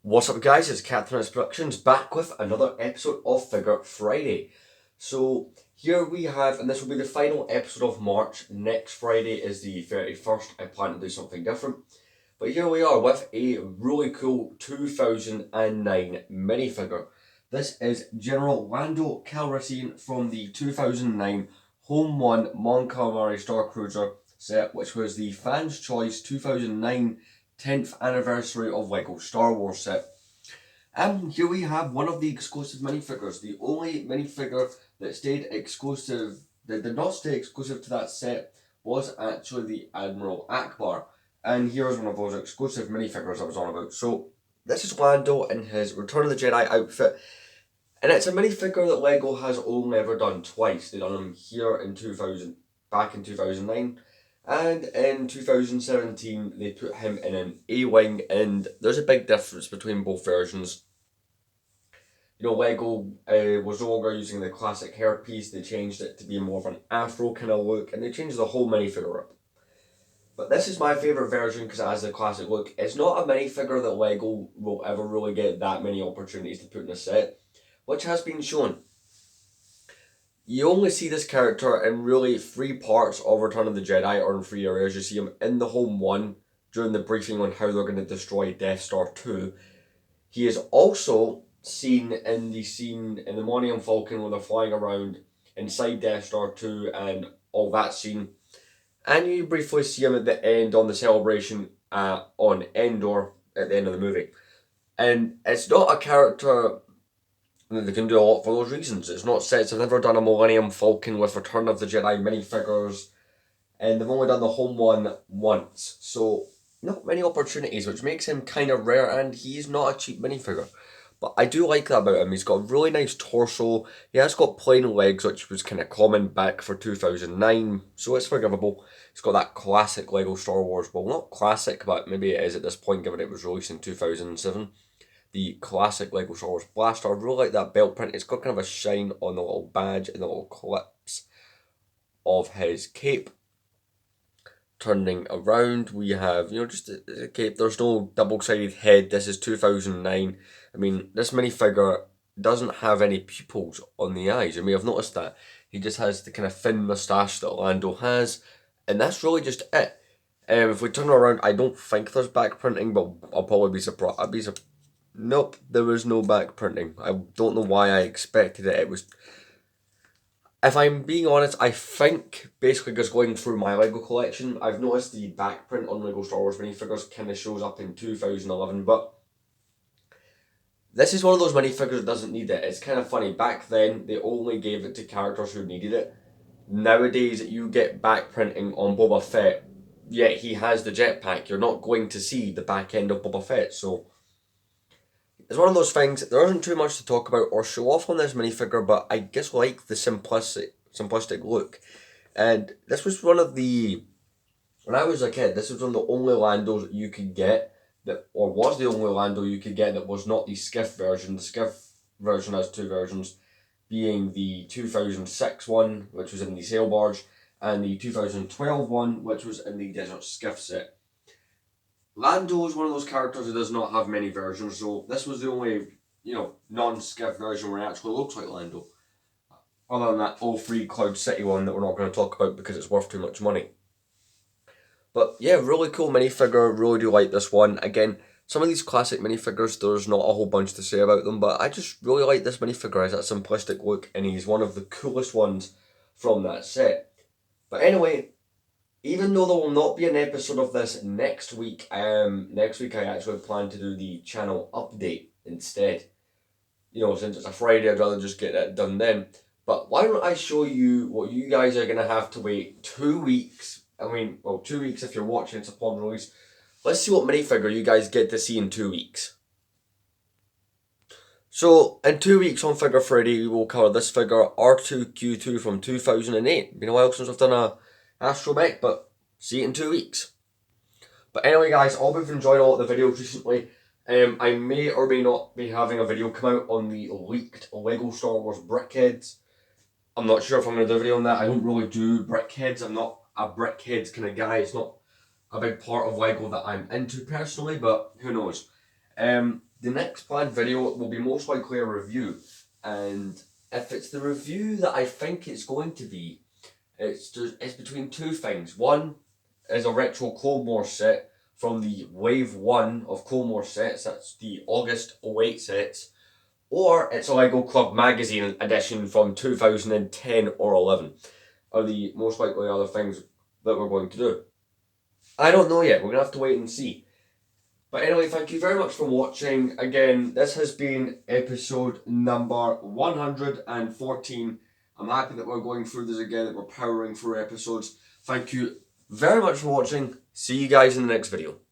What's up guys, it's Captain Productions back with another episode of Figure Friday. So here we have, and this will be the final episode of March. Next Friday is the 31st. I plan to do something different. But here we are with a really cool 2009 minifigure. This is General Lando Calrissian from the 2009 Home 1 Mon Calamari Star Cruiser set, which was the Fans' Choice 2009 10th anniversary of LEGO Star Wars set. And here we have one of the exclusive minifigures, the only minifigure that stayed exclusive, that did not stay exclusive to that set, was actually the Admiral Akbar. And here's one of those exclusive minifigures I was on about. So this is Lando in his Return of the Jedi outfit. And it's a minifigure that LEGO has only ever done twice. They done him here in 2000, back in 2009. And in 2017, they put him in an A-Wing, and there's a big difference between both versions. You know, LEGO was no longer using the classic hairpiece, they changed it to be more of an afro kind of look, and they changed the whole minifigure up. But this is my favourite version because it has the classic look. It's not a minifigure that LEGO will ever really get that many opportunities to put in a set, which has been shown. You only see this character in really 3 parts of Return of the Jedi, or in 3 areas. You see him in the Home 1 during the briefing on how they're going to destroy Death Star 2. He is also seen in the scene in the Millennium Falcon where they're flying around inside Death Star 2 and all that scene. And you briefly see him at the end on the celebration on Endor at the end of the movie. And it's not a character they can do a lot for those reasons. It's not sets. They've never done a Millennium Falcon with Return of the Jedi minifigures, and they've only done the Home 1 once. So not many opportunities, which makes him kind of rare, and he's not a cheap minifigure. But I do like that about him. He's got a really nice torso. He has got plain legs, which was kind of common back for 2009, so it's forgivable. He's got that classic LEGO Star Wars, well, not classic, but maybe it is at this point, given it was released in 2007. The classic LEGO Star Wars blaster. I really like that belt print. It's got kind of a shine on the little badge and the little clips of his cape. Turning around, we have, just a cape. There's no double-sided head. This is 2009. I mean, this minifigure doesn't have any pupils on the eyes. You may have noticed that. He just has the kind of thin moustache that Lando has, and that's really just it. If we turn around, I don't think there's back printing, but I'll probably be surprised. Nope, there was no back printing. I don't know why I expected it. It was... If I'm being honest, I think, basically just going through my LEGO collection, I've noticed the back print on LEGO Star Wars minifigures kind of shows up in 2011, but this is one of those minifigures that doesn't need it. It's kind of funny. Back then, they only gave it to characters who needed it. Nowadays, you get back printing on Boba Fett, yet he has the jetpack. You're not going to see the back end of Boba Fett, so... It's one of those things, there isn't too much to talk about or show off on this minifigure, but I just like the simplistic look. And this was one of the... When I was a kid, this was one of the only Landos you could get, or was the only Lando you could get that was not the skiff version. The skiff version has 2 versions, being the 2006 one, which was in the sail barge, and the 2012 one, which was in the desert skiff set. Lando is one of those characters who does not have many versions, so this was the only, non-skiff version where it actually looks like Lando. Other than that O3 Cloud City one that we're not going to talk about because it's worth too much money. But yeah, really cool minifigure, really do like this one. Again, some of these classic minifigures, there's not a whole bunch to say about them, but I just really like this minifigure. It has that simplistic look, and he's one of the coolest ones from that set. But anyway, even though there will not be an episode of this next week I actually plan to do the channel update instead. Since it's a Friday, I'd rather just get that done then. But why don't I show you what you guys are going to have to wait 2 weeks. 2 weeks if you're watching it upon release. Let's see what minifigure you guys get to see in 2 weeks. So, in 2 weeks on Figure Friday, we will cover this figure, R2-Q2 from 2008. Been a while since I've done a astromech, but see it in 2 weeks. But anyway guys, I hope you've enjoyed all of the videos recently. I may or may not be having a video come out on the leaked LEGO Star Wars brickheads. I'm not sure if I'm going to do a video on that. I don't really do brickheads. I'm not a brickheads kind of guy. It's not a big part of LEGO that I'm into personally, but who knows. the next planned video will be most likely a review, and if it's the review that I think it's going to be, it's between two things. One is a retro Clone Wars set from the Wave 1 of Clone Wars sets, that's the August 08 sets, or it's a Lego Club Magazine edition from 2010 or 11, are the most likely other things that we're going to do. I don't know yet, we're going to have to wait and see. But anyway, thank you very much for watching. Again, this has been episode number 114. I'm happy that we're going through this again, that we're powering through episodes. Thank you very much for watching. See you guys in the next video.